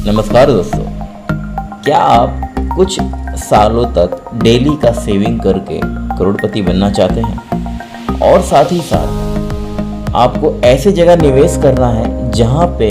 नमस्कार दोस्तों, क्या आप कुछ सालों तक डेली का सेविंग करके करोड़पति बनना चाहते हैं और साथ ही साथ आपको ऐसे जगह निवेश करना है जहां पे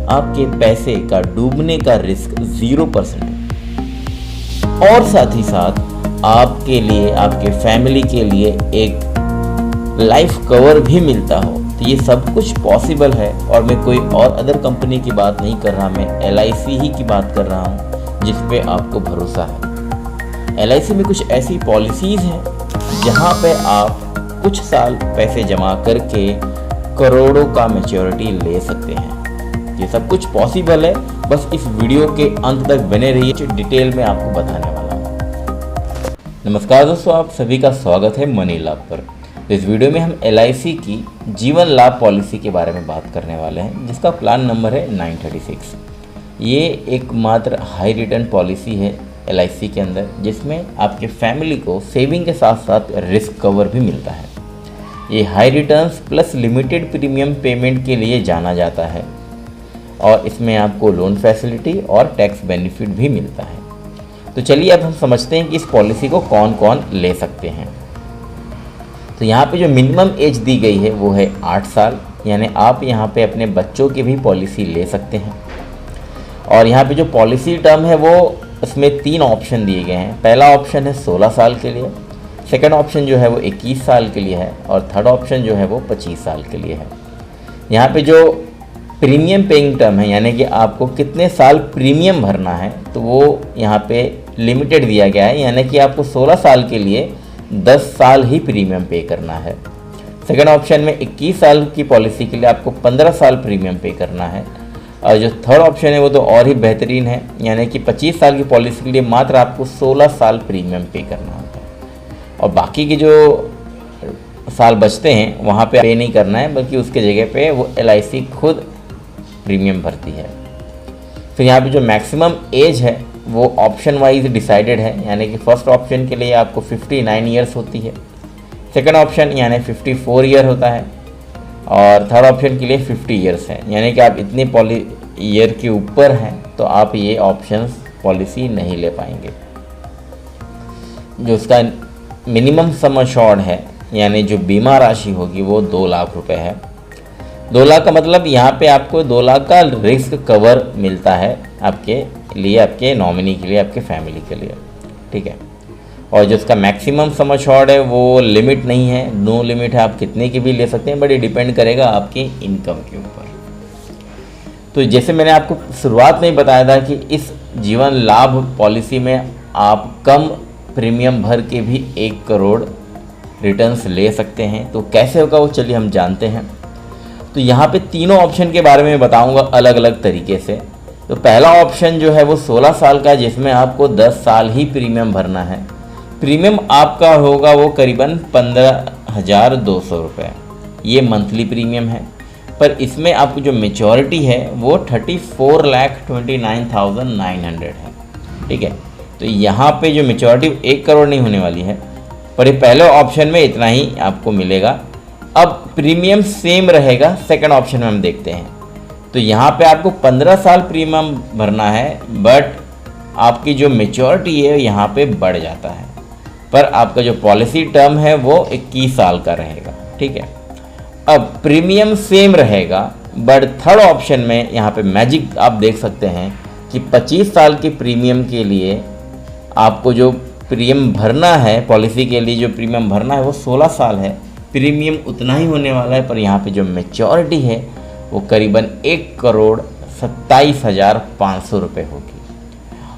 आपके पैसे का डूबने का रिस्क 0% है और साथ ही साथ आपके लिए, आपके फैमिली के लिए एक लाइफ कवर भी मिलता हो। तो ये सब कुछ पॉसिबल है और मैं कोई और अदर कंपनी की बात नहीं कर रहा, मैं LIC ही की बात कर रहा हूँ जिस पे आपको भरोसा है। LIC में कुछ ऐसी पॉलिसीज़ हैं जहाँ पे आप कुछ साल पैसे जमा करके करोड़ों का मैच्योरिटी ले सकते हैं। ये सब कुछ पॉसिबल है, बस इस वीडियो के अंत तक बने रहिए, डिटेल में आपको बताने वाला हूँ। नमस्कार दोस्तों, आप सभी का स्वागत है मनी लाभ पर। इस वीडियो में हम LIC की जीवन लाभ पॉलिसी के बारे में बात करने वाले हैं जिसका प्लान नंबर है 936। ये एकमात्र हाई रिटर्न पॉलिसी है LIC के अंदर जिसमें आपके फैमिली को सेविंग के साथ साथ रिस्क कवर भी मिलता है। ये high returns plus limited premium payment के लिए जाना जाता है और इसमें आपको लोन फैसिलिटी और टैक्स बेनिफिट भी मिलता है। तो चलिए अब हम समझते हैं कि इस पॉलिसी को कौन कौन ले सकते हैं। तो यहाँ पे जो मिनिमम एज दी गई है वो है 8 साल, यानी आप यहाँ पे अपने बच्चों की भी पॉलिसी ले सकते हैं। और यहाँ पे जो पॉलिसी टर्म है वो उसमें 3 ऑप्शन दिए गए हैं। पहला ऑप्शन है 16 साल के लिए, सेकंड ऑप्शन जो है वो 21 साल के लिए है और थर्ड ऑप्शन जो है वो 25 साल के लिए है। यहाँ पे जो प्रीमियम पेइंग टर्म है यानी कि आपको कितने साल प्रीमियम भरना है तो वो यहाँ पे लिमिटेड दिया गया है, यानी कि आपको 16 साल के लिए 10 साल ही प्रीमियम पे करना है। सेकंड ऑप्शन में 21 साल की पॉलिसी के लिए आपको 15 साल प्रीमियम पे करना है और जो थर्ड ऑप्शन है वो तो और ही बेहतरीन है, यानी कि 25 साल की पॉलिसी के लिए मात्र आपको 16 साल प्रीमियम पे करना होता है और बाकी के जो साल बचते हैं वहाँ पे पे नहीं करना है, बल्कि उसके जगह पे वो LIC खुद प्रीमियम भरती है। फिर यहाँ पे जो मैक्सिमम एज है वो ऑप्शन वाइज डिसाइडेड है, यानी कि फर्स्ट ऑप्शन के लिए आपको 59 ईयर्स होती है, सेकंड ऑप्शन यानी 54 ईयर होता है और थर्ड ऑप्शन के लिए 50 ईयर्स है, यानी कि आप इतनी ईयर के ऊपर हैं तो आप ये ऑप्शंस पॉलिसी नहीं ले पाएंगे। जो उसका मिनिमम सम अश्योर्ड है यानी जो बीमा राशि होगी वो 2 लाख रुपए है। 2 लाख का मतलब यहाँ पे आपको 2 लाख का रिस्क कवर मिलता है आपके लिए, आपके नॉमिनी के लिए, आपके फैमिली के लिए, ठीक है। और जो उसका मैक्सिमम सम अश्योर्ड है वो लिमिट नहीं है, नो लिमिट है, आप कितने की भी ले सकते हैं, बट ये डिपेंड करेगा आपकी इनकम के ऊपर। तो जैसे मैंने आपको शुरुआत में बताया था कि इस जीवन लाभ पॉलिसी में आप कम प्रीमियम भर के भी 1 करोड़ रिटर्न्स ले सकते हैं। तो कैसे होगा वो चलिए हम जानते हैं। तो यहाँ पे तीनों ऑप्शन के बारे में बताऊँगा अलग अलग तरीके से। तो पहला ऑप्शन जो है वो 16 साल का, जिसमें आपको 10 साल ही प्रीमियम भरना है। प्रीमियम आपका होगा वो करीबन 15,200 रुपये, ये मंथली प्रीमियम है। पर इसमें आपको जो मेचॉरिटी है वो 34,29,900 है, ठीक है। तो यहाँ पे जो मेचॉरिटी 1 करोड़ नहीं होने वाली है, पर ये पहले ऑप्शन में इतना ही आपको मिलेगा। अब प्रीमियम सेम रहेगा सेकंड ऑप्शन में हम देखते हैं। तो यहाँ पे आपको 15 साल प्रीमियम भरना है, बट आपकी जो मेच्योरिटी है यहाँ पे बढ़ जाता है, पर आपका जो पॉलिसी टर्म है वो 21 साल का रहेगा, ठीक है। अब प्रीमियम सेम रहेगा, बट थर्ड ऑप्शन में यहाँ पे मैजिक आप देख सकते हैं कि 25 साल के प्रीमियम के लिए आपको जो प्रीमियम भरना है, पॉलिसी के लिए जो प्रीमियम भरना है वो 16 साल है, प्रीमियम उतना ही होने वाला है, पर यहाँ पे जो मेच्योरिटी है वो करीबन 1,27,500 रुपये होगी।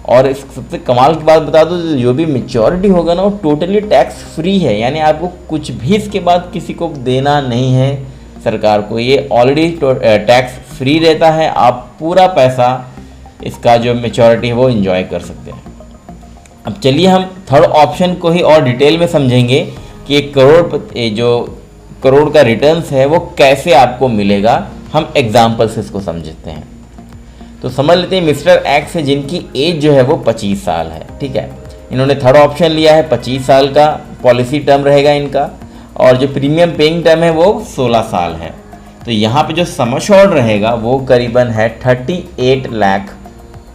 और इस सबसे कमाल की बात बता दूँ, जो भी मेच्योरिटी होगा ना वो टोटली टैक्स फ्री है, यानी आपको कुछ भी इसके बाद किसी को देना नहीं है सरकार को, ये ऑलरेडी टैक्स फ्री रहता है। आप पूरा पैसा इसका जो मेच्योरिटी है वो एंजॉय कर सकते हैं। अब चलिए हम थर्ड ऑप्शन को ही और डिटेल में समझेंगे कि 1 करोड़ जो करोड़ का रिटर्न्स है वो कैसे आपको मिलेगा। हम एग्जाम्पल से इसको समझते हैं। तो समझ लेते हैं मिस्टर एक्स है जिनकी एज जो है वो 25 साल है, ठीक है। इन्होंने थर्ड ऑप्शन लिया है, 25 साल का पॉलिसी टर्म रहेगा इनका और जो प्रीमियम पेइंग टर्म है वो 16 साल है। तो यहाँ पे जो सम अश्योर्ड रहेगा वो करीबन है 38 लाख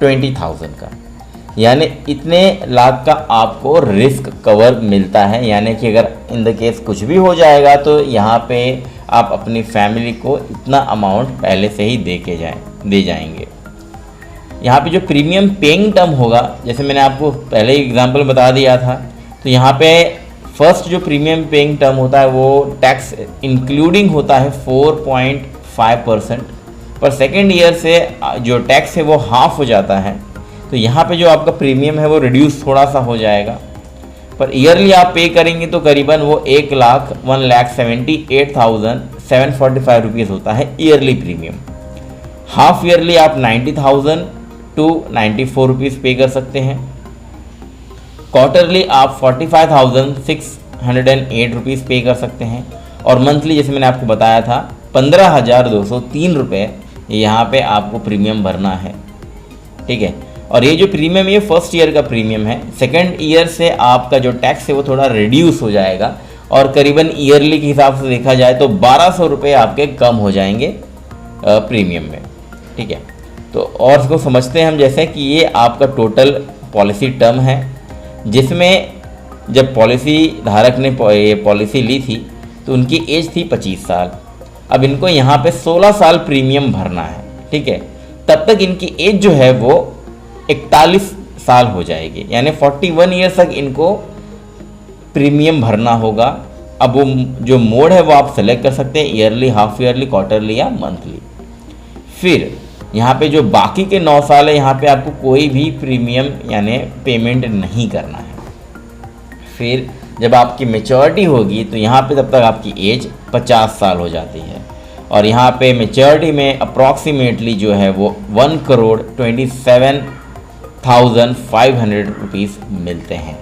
20,000 का, यानी इतने लाख का आपको रिस्क कवर मिलता है। यानी कि अगर इन द केस कुछ भी हो जाएगा तो यहाँ पे आप अपनी फैमिली को इतना अमाउंट पहले से ही दे जाएंगे। यहाँ पे जो प्रीमियम पेइंग टर्म होगा, जैसे मैंने आपको पहले ही एग्जांपल बता दिया था, तो यहाँ पे फर्स्ट जो प्रीमियम पेइंग टर्म होता है वो टैक्स इंक्लूडिंग होता है 4.5%, पर सेकेंड ईयर से जो टैक्स है वो हाफ हो जाता है। तो यहाँ पे जो आपका प्रीमियम है वो रिड्यूस थोड़ा सा हो जाएगा, पर ईयरली आप पे करेंगे तो करीबन वो 1,78,745 रुपीज़ होता है ईयरली प्रीमियम। हाफ ईयरली आप 90,000 to 94 रुपीज़ पे कर सकते हैं। क्वार्टरली आप 45,608 रुपीज़ पे कर सकते हैं, और मंथली जैसे मैंने आपको बताया था 15,203 रुपये यहाँ पे आपको प्रीमियम भरना है। ठीक है, और ये जो प्रीमियम ये फर्स्ट ईयर का प्रीमियम है। सेकंड ईयर से आपका जो टैक्स है वो थोड़ा रिड्यूस हो जाएगा, और करीबन ईयरली के हिसाब से देखा जाए तो 1,200 रुपये आपके कम हो जाएंगे प्रीमियम में। ठीक है, तो और इसको समझते हैं हम, जैसे कि ये आपका टोटल पॉलिसी टर्म है, जिसमें जब पॉलिसी धारक ने ये पॉलिसी ली थी तो उनकी एज थी 25 साल। अब इनको यहाँ पे 16 साल प्रीमियम भरना है। ठीक है, तब तक इनकी एज जो है वो 41 साल हो जाएगी, यानी 41 ईयर्स तक इनको प्रीमियम भरना होगा। अब वो जो मोड है वो आप सेलेक्ट कर सकते हैं, ईयरली, हाफ ईयरली, क्वार्टरली या मंथली। फिर यहाँ पे जो बाकी के 9 साल है, यहाँ पे आपको कोई भी प्रीमियम यानी पेमेंट नहीं करना है। फिर जब आपकी मेच्योरिटी होगी तो यहाँ पे तब तक आपकी एज 50 साल हो जाती है, और यहाँ पे मेच्योरिटी में अप्रॉक्सीमेटली जो है वो 1,27,500 रुपीज़ मिलते हैं।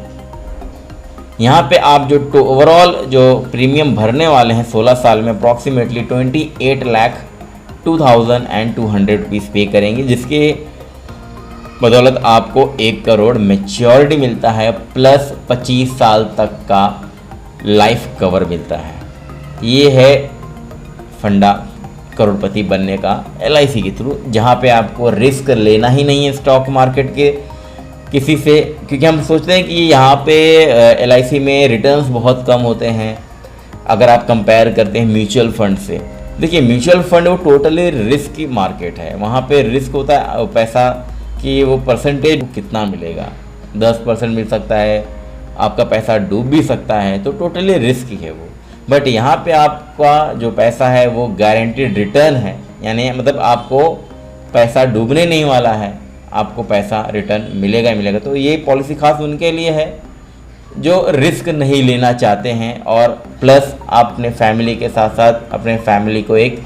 यहाँ पे आप जो ओवरऑल जो प्रीमियम भरने वाले हैं 16 साल में अप्रॉक्सीमेटली 28,02,200 रुपीज़ पे करेंगे, जिसके बदौलत आपको 1 करोड़ मेच्योरिटी मिलता है, प्लस 25 साल तक का लाइफ कवर मिलता है। ये है फंडा करोड़पति बनने का LIC के थ्रू, जहाँ पे आपको रिस्क लेना ही नहीं है स्टॉक मार्केट के किसी से, क्योंकि हम सोचते हैं कि यहाँ पे LIC में रिटर्न्स बहुत कम होते हैं अगर आप कंपेयर करते हैं म्यूचुअल फंड से। देखिए, म्यूचुअल फंड वो टोटली रिस्क की मार्केट है, वहाँ पे रिस्क होता है पैसा कि वो परसेंटेज कितना मिलेगा, 10% मिल सकता है, आपका पैसा डूब भी सकता है, तो टोटली रिस्क ही है वो। बट यहाँ पे आपका जो पैसा है वो गारंटीड रिटर्न है, यानी मतलब आपको पैसा डूबने नहीं वाला है, आपको पैसा रिटर्न मिलेगा ही मिलेगा। तो ये पॉलिसी खास उनके लिए है जो रिस्क नहीं लेना चाहते हैं, और प्लस आप अपने फैमिली के साथ साथ अपने फैमिली को एक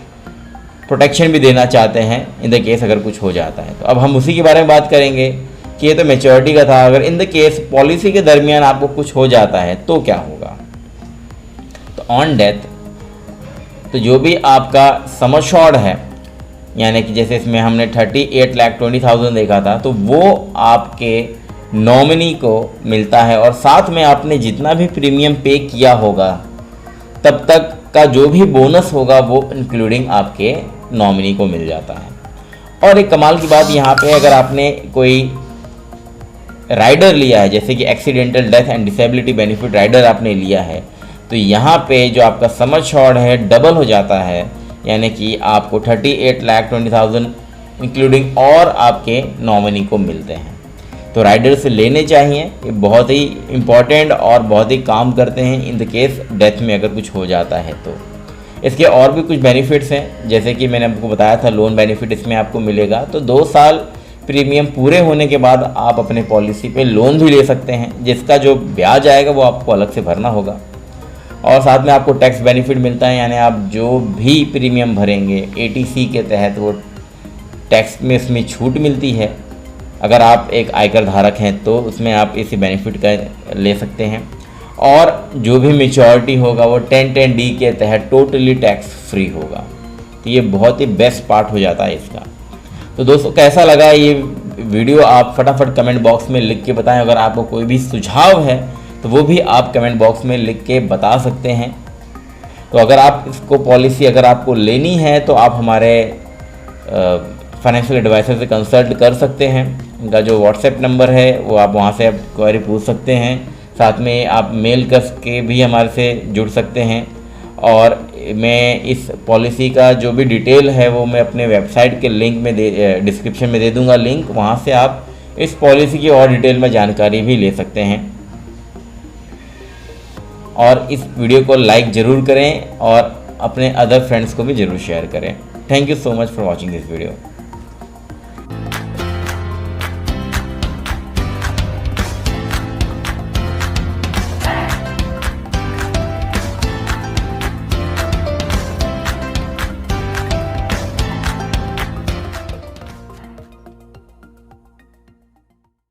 प्रोटेक्शन भी देना चाहते हैं इन द केस अगर कुछ हो जाता है। तो अब हम उसी के बारे में बात करेंगे कि ये तो मैच्योरिटी का था, अगर इन द केस पॉलिसी के दरमियान आपको कुछ हो जाता है तो क्या होगा। तो ऑन डेथ, तो जो भी आपका सम अश्योर्ड है, यानी कि जैसे इसमें हमने 38,20,000 देखा था, तो वो आपके नॉमिनी को मिलता है, और साथ में आपने जितना भी प्रीमियम पे किया होगा तब तक का जो भी बोनस होगा वो इंक्लूडिंग आपके नॉमिनी को मिल जाता है। और एक कमाल की बात यहाँ पे, अगर आपने कोई राइडर लिया है, जैसे कि accidental death and disability benefit rider आपने लिया है, तो यहाँ पे जो आपका सम अश्योर्ड है डबल हो जाता है, यानी कि आपको 38,20,000 इंक्लूडिंग और आपके नॉमिनी को मिलते हैं। तो राइडर्स लेने चाहिए, ये बहुत ही इम्पॉर्टेंट और बहुत ही काम करते हैं इन द केस डेथ में अगर कुछ हो जाता है तो। इसके और भी कुछ बेनिफिट्स हैं, जैसे कि मैंने आपको बताया था लोन बेनिफिट इसमें आपको मिलेगा। तो 2 साल प्रीमियम पूरे होने के बाद आप अपने पॉलिसी पे लोन भी ले सकते हैं, जिसका जो ब्याज आएगा वो आपको अलग से भरना होगा। और साथ में आपको टैक्स बेनिफिट मिलता है, यानी आप जो भी प्रीमियम भरेंगे ATC के तहत वो टैक्स में इसमें छूट मिलती है। अगर आप एक आयकर धारक हैं तो उसमें आप इसी बेनिफिट का ले सकते हैं। और जो भी मैच्योरिटी होगा वो 1010D के तहत टोटली टैक्स फ्री होगा। तो ये बहुत ही बेस्ट पार्ट हो जाता है इसका। तो दोस्तों, कैसा लगा ये वीडियो आप फटाफट कमेंट बॉक्स में लिख के बताएं। अगर आपको कोई भी सुझाव है तो वो भी आप कमेंट बॉक्स में लिख के बता सकते हैं। तो अगर आप इसको पॉलिसी अगर आपको लेनी है तो आप हमारे फाइनेंशियल एडवाइजर से कंसल्ट कर सकते हैं। का जो व्हाट्सएप नंबर है वो आप वहाँ से आप क्वेरी पूछ सकते हैं। साथ में आप मेल करके भी हमारे से जुड़ सकते हैं। और मैं इस पॉलिसी का जो भी डिटेल है वो मैं अपने वेबसाइट के लिंक में डिस्क्रिप्शन में दे दूंगा लिंक, वहाँ से आप इस पॉलिसी की और डिटेल में जानकारी भी ले सकते हैं। और इस वीडियो को लाइक ज़रूर करें और अपने अदर फ्रेंड्स को भी ज़रूर शेयर करें। Thank you so much for watching this video.